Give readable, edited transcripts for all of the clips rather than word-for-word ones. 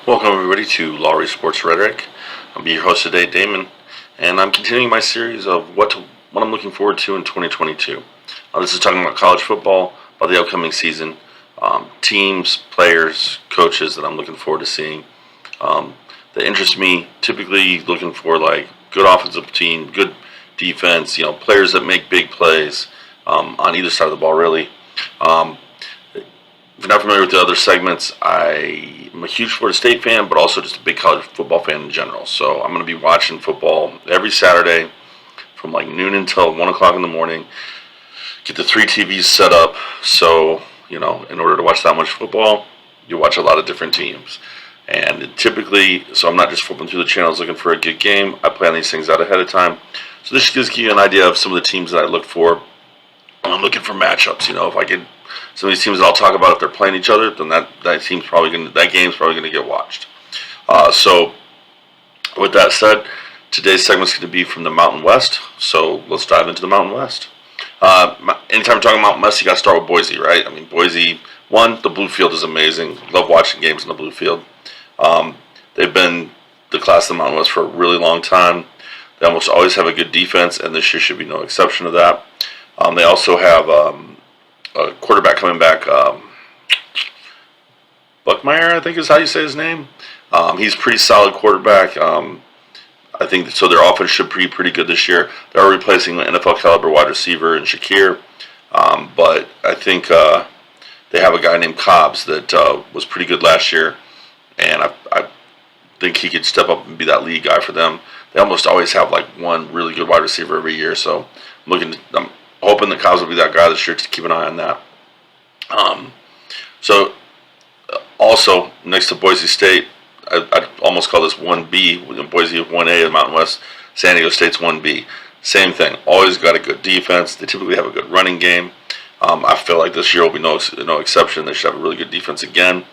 Welcome everybody to Lowry Sports Rhetoric. I'll be your host today, Daimon, and I'm continuing my series of what I'm looking forward to in 2022. This is talking about college football, about the upcoming season, teams, players, coaches that I'm looking forward to seeing. That interest me. Typically, looking for like good offensive team, good defense. Players that make big plays on either side of the ball. Really. If you're not familiar with the other segments, I'm a huge Florida State fan, but also just a big college football fan in general. So I'm going to be watching football every Saturday from like noon until 1 o'clock in the morning. Get the 3 TVs set up. So, in order to watch that much football, you watch a lot of different teams. And typically, so I'm not just flipping through the channels looking for a good game. I plan these things out ahead of time. So this gives you an idea of some of the teams that I look for. I'm looking for matchups. If I get some of these teams that I'll talk about, if they're playing each other, then that game's probably going to get watched. So with that said, today's segment's going to be from the Mountain West. So let's dive into the Mountain West. Anytime I'm talking Mountain West, you got to start with Boise, right? I mean, Boise, the blue field is amazing. Love watching games in the blue field. They've been the class of the Mountain West for a really long time. They almost always have a good defense, and this year should be no exception to that. They also have a quarterback coming back, Buckmeyer, I think is how you say his name. He's a pretty solid quarterback. I think so. Their offense should be pretty good this year. They're replacing the NFL caliber wide receiver in Shakir, but I think they have a guy named Cobbs that was pretty good last year, and I think he could step up and be that lead guy for them. They almost always have like one really good wide receiver every year, so I'm hoping that Cobbs will be that guy this year to keep an eye on that. Also, next to Boise State, I'd almost call this 1B. Boise 1A of Mountain West, San Diego State's 1B. Same thing. Always got a good defense. They typically have a good running game. I feel like this year will be no exception. They should have a really good defense again.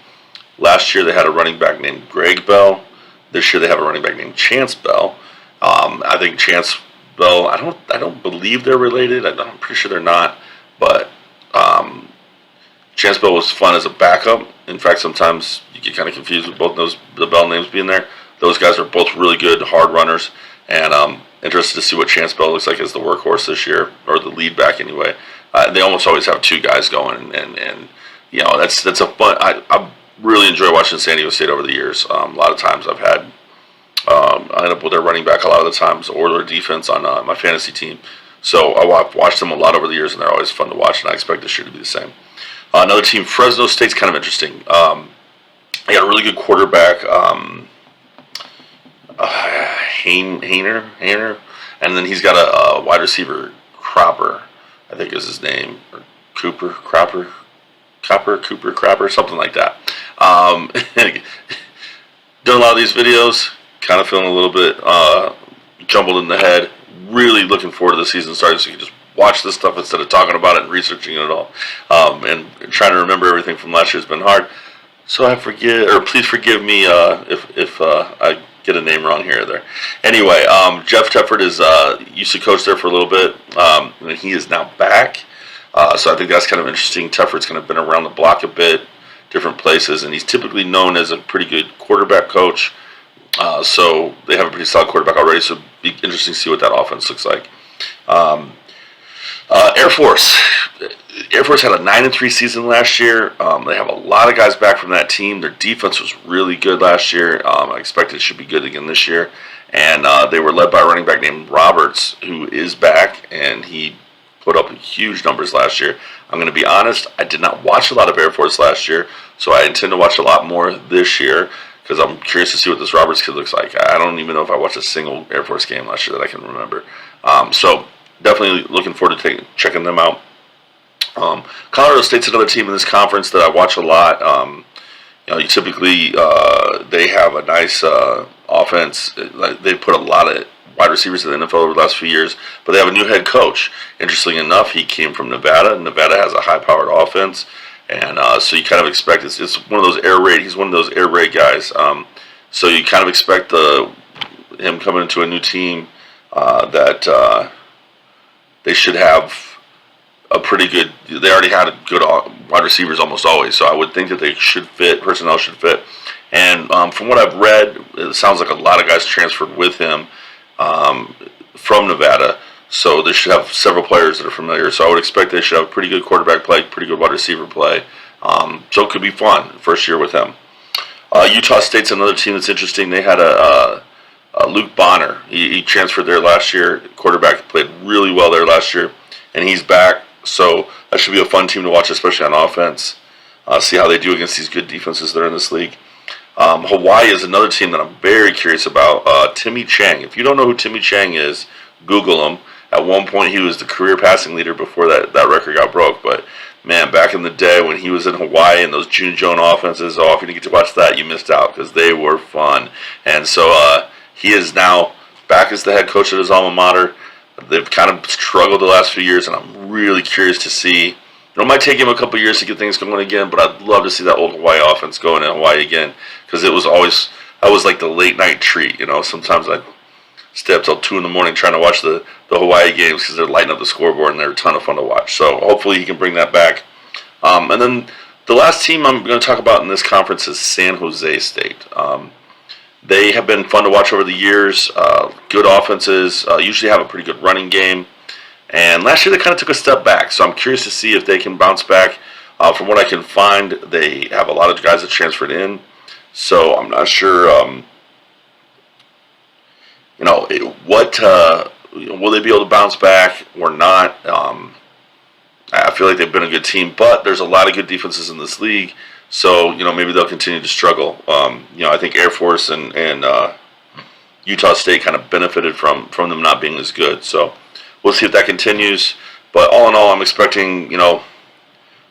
Last year they had a running back named Greg Bell. This year they have a running back named Chance Bell. I think Chance Bell, I don't believe they're related. I'm pretty sure they're not. But Chance Bell was fun as a backup. In fact, sometimes you get kind of confused with both the Bell names being there. Those guys are both really good, hard runners, and interested to see what Chance Bell looks like as the workhorse this year, or the lead back anyway. They almost always have 2 guys going, and that's a fun. I really enjoy watching San Diego State over the years. A lot of times I end up with their running back a lot of the times, or their defense on my fantasy team. So I've watched them a lot over the years, and they're always fun to watch, and I expect this year to be the same. Another team, Fresno State's kind of interesting. They got a really good quarterback, Hainer, and then he's got a wide receiver, Cropper, I think is his name, or Cooper, something like that. Done a lot of these videos, kind of feeling a little bit jumbled in the head. Really looking forward to the season starting, so you can just watch this stuff instead of talking about it and researching it all. And trying to remember everything from last year has been hard. So please forgive me if I get a name wrong here or there. Anyway, Jeff Tefford used to coach there for a little bit, and he is now back. So I think that's kind of interesting. Tefford's kind of been around the block a bit, different places, and he's typically known as a pretty good quarterback coach. So they have a pretty solid quarterback already, so it'll be interesting to see what that offense looks like. Air Force had a 9-3 season last year. They have a lot of guys back from that team. Their defense was really good last year. I expect it should be good again this year. And they were led by a running back named Roberts, who is back, and he put up huge numbers last year. I'm going to be honest, I did not watch a lot of Air Force last year, so I intend to watch a lot more this year, because I'm curious to see what this Roberts kid looks like. I don't even know if I watched a single Air Force game last year that I can remember. So definitely looking forward to checking them out. Colorado State's another team in this conference that I watch a lot. Typically they have a nice offense. They put a lot of wide receivers in the NFL over the last few years, but they have a new head coach. Interestingly enough, he came from Nevada. Nevada has a high-powered offense, and so you kind of expect it's one of those air raid. He's one of those air raid guys. So you kind of expect him coming into a new team that they should have a pretty good. They already had a good wide receivers almost always. So I would think that they should fit, personnel should fit. And from what I've read, it sounds like a lot of guys transferred with him from Nevada. So they should have several players that are familiar. So I would expect they should have pretty good quarterback play, pretty good wide receiver play. So it could be fun first year with him. Utah State's another team that's interesting. They had a Luke Bonner. He transferred there last year. Quarterback played really well there last year, and he's back. So that should be a fun team to watch, especially on offense. See how they do against these good defenses that are in this league. Hawaii is another team that I'm very curious about. Timmy Chang. If you don't know who Timmy Chang is, Google him. At one point, he was the career passing leader before that record got broke. But, man, back in the day when he was in Hawaii and those June Jones offenses, if you didn't get to watch that, you missed out because they were fun. And so he is now back as the head coach at his alma mater. They've kind of struggled the last few years, and I'm really curious to see. It might take him a couple years to get things going again, but I'd love to see that old Hawaii offense going in Hawaii again because it was always like the late night treat. Sometimes I'd stay up till 2 in the morning trying to watch the Hawaii games because they're lighting up the scoreboard and they're a ton of fun to watch. So hopefully he can bring that back. And then the last team I'm going to talk about in this conference is San Jose State. They have been fun to watch over the years. Good offenses, usually have a pretty good running game. And last year they kind of took a step back. So I'm curious to see if they can bounce back. From what I can find, they have a lot of guys that transferred in. So I'm not sure, will they be able to bounce back or not? I feel like they've been a good team, but there's a lot of good defenses in this league. So, maybe they'll continue to struggle. I think Air Force and Utah State kind of benefited from them not being as good. So we'll see if that continues. But all in all, I'm expecting,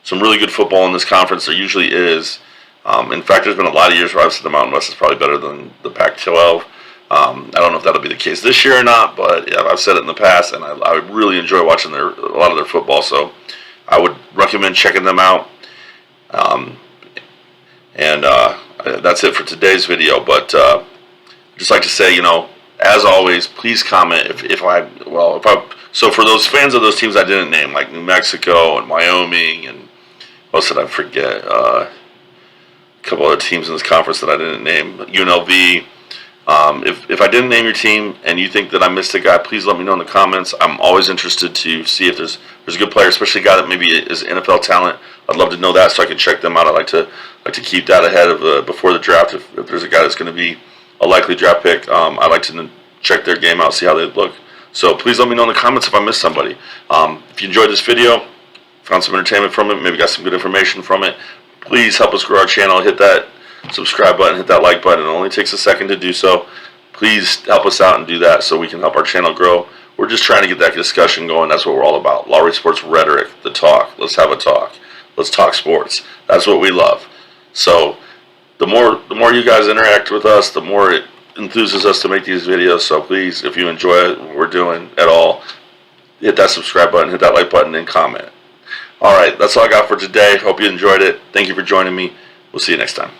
some really good football in this conference. There usually is. In fact, there's been a lot of years where I've said the Mountain West is probably better than the Pac-12. I don't know if that'll be the case this year or not, but yeah, I've said it in the past, and I really enjoy watching a lot of their football. So I would recommend checking them out. That's it for today's video. But I'd just like to say, as always, please comment so for those fans of those teams I didn't name, like New Mexico and Wyoming and what else did I forget? A couple other teams in this conference that I didn't name. UNLV. If I didn't name your team and you think that I missed a guy, please let me know in the comments. I'm always interested to see if there's a good player, especially a guy that maybe is NFL talent. I'd love to know that so I can check them out. I like to keep that ahead of before the draft. If there's a guy that's going to be a likely draft pick, I like to check their game out, see how they look. So please let me know in the comments if I missed somebody. If you enjoyed this video, found some entertainment from it, maybe got some good information from it, please help us grow our channel. Hit that subscribe button, hit that like button. It only takes a second to do so. Please help us out and do that so we can help our channel grow. We're just trying to get that discussion going. That's what we're all about. Lowry Sports Rhetoric, the talk. Let's have a talk. Let's talk sports. That's what we love. So the more you guys interact with us, the more it enthuses us to make these videos. So please, if you enjoy what we're doing at all, hit that subscribe button, hit that like button, and comment. All right, that's all I got for today. Hope you enjoyed it. Thank you for joining me. We'll see you next time.